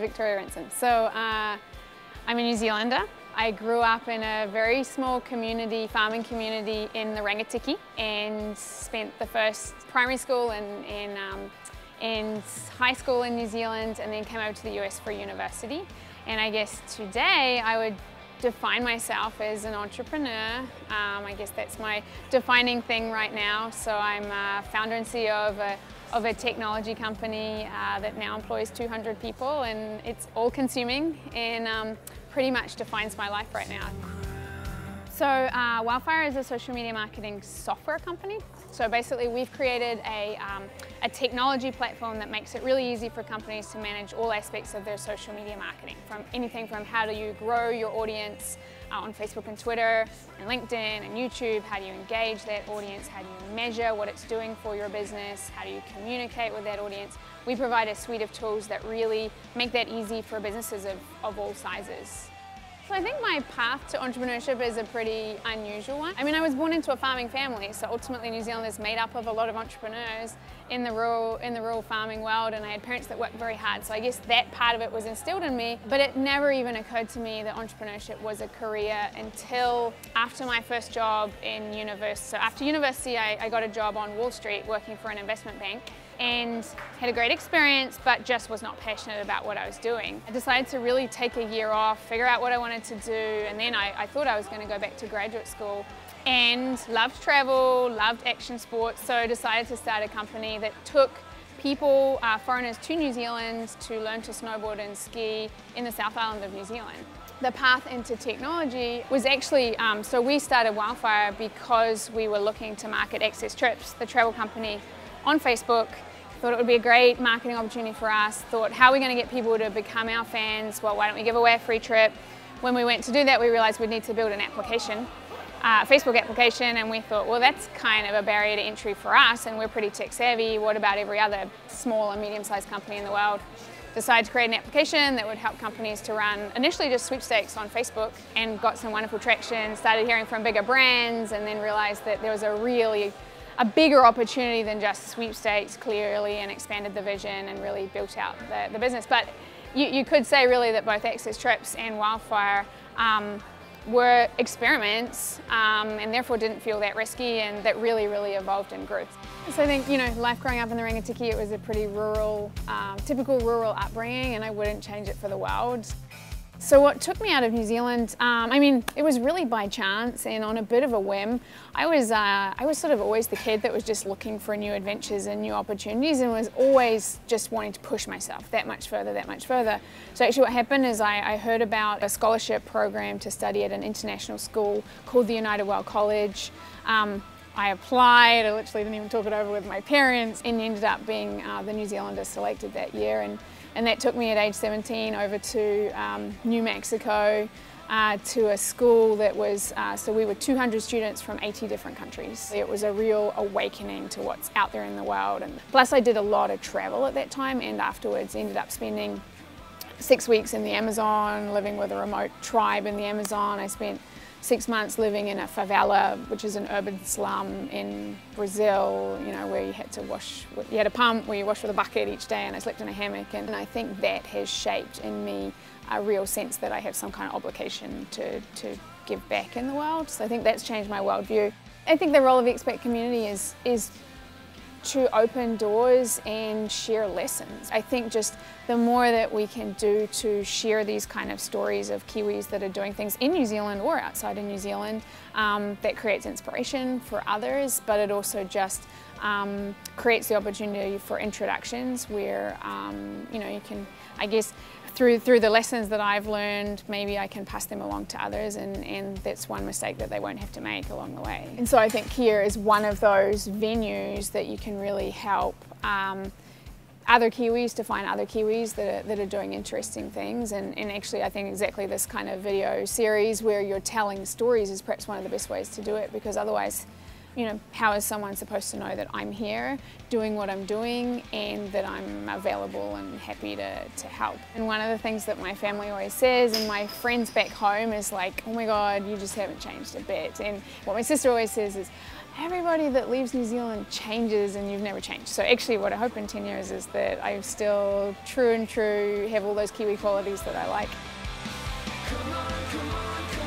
Victoria Ransom. So I'm a New Zealander. I grew up in a very small community, farming community in the Rangitikei, and spent the first primary school and high school in New Zealand, and then came over to the US for university. And I guess today I would define myself as an entrepreneur. I guess that's my defining thing right now. So I'm founder and CEO of a technology company that now employs 200 people, and it's all consuming and pretty much defines my life right now. So Wildfire is a social media marketing software company. So basically we've created a technology platform that makes it really easy for companies to manage all aspects of their social media marketing. From anything from how do you grow your audience on Facebook and Twitter and LinkedIn and YouTube, how do you engage that audience, how do you measure what it's doing for your business, how do you communicate with that audience. We provide a suite of tools that really make that easy for businesses of all sizes. So I think my path to entrepreneurship is a pretty unusual one. I mean, I was born into a farming family, so ultimately New Zealand is made up of a lot of entrepreneurs in the rural farming world, and I had parents that worked very hard, so I guess that part of it was instilled in me, but it never even occurred to me that entrepreneurship was a career until after my first job in university. So after university, I got a job on Wall Street working for an investment bank, and had a great experience, but just was not passionate about what I was doing. I decided to really take a year off, figure out what I wanted to do, and then I thought I was going to go back to graduate school, and loved travel, loved action sports, so I decided to start a company that took people, foreigners to New Zealand to learn to snowboard and ski in the South Island of New Zealand. The path into technology was actually, so we started Wildfire because we were looking to market Access Trips, the travel company, on Facebook. Thought it would be a great marketing opportunity for us. Thought, how are we going to get people to become our fans? Well, why don't we give away a free trip? When we went to do that, we realized we'd need to build an application, a Facebook application, and we thought, well, that's kind of a barrier to entry for us, and we're pretty tech savvy. What about every other small and medium-sized company in the world? Decided to create an application that would help companies to run initially just sweepstakes on Facebook, and got some wonderful traction. Started hearing from bigger brands, and then realized that there was a bigger opportunity than just sweepstakes clearly, and expanded the vision and really built out the business. But you could say really that both Access Trips and Wildfire were experiments and therefore didn't feel that risky, and that really evolved and grew. So I think, you know, life growing up in the Rangitikei, it was a pretty rural, typical rural upbringing, and I wouldn't change it for the world. So what took me out of New Zealand, I mean, it was really by chance and on a bit of a whim. I was sort of always the kid that was just looking for new adventures and new opportunities, and was always just wanting to push myself that much further, that much further. So actually what happened is I heard about a scholarship program to study at an international school called the United World College. I applied, I literally didn't even talk it over with my parents, and ended up being the New Zealander selected that year. And that took me at age 17 over to New Mexico to a school that was, so we were 200 students from 80 different countries. It was a real awakening to what's out there in the world. And plus I did a lot of travel at that time, and afterwards ended up spending 6 weeks in the Amazon, living with a remote tribe in the Amazon. I spent 6 months living in a favela, which is an urban slum in Brazil, you know, where you had to you had a pump where you wash with a bucket each day, and I slept in a hammock. And I think that has shaped in me a real sense that I have some kind of obligation to give back in the world. So I think that's changed my worldview. I think the role of the expat community is to open doors and share lessons. I think just the more that we can do to share these kind of stories of Kiwis that are doing things in New Zealand or outside of New Zealand, that creates inspiration for others, but it also just creates the opportunity for introductions where you know, you can, I guess, through the lessons that I've learned, maybe I can pass them along to others, and that's one mistake that they won't have to make along the way. And so I think here is one of those venues that you can really help other Kiwis to find other Kiwis that are doing interesting things. And actually I think exactly this kind of video series where you're telling stories is perhaps one of the best ways to do it, because otherwise, you know, how is someone supposed to know that I'm here doing what I'm doing and that I'm available and happy to help? And one of the things that my family always says, and my friends back home, is like, oh my God, you just haven't changed a bit. And what my sister always says is, everybody that leaves New Zealand changes and you've never changed. So actually what I hope in 10 years is that I'm still true and true, have all those Kiwi qualities that I like. Come on, come on, come on.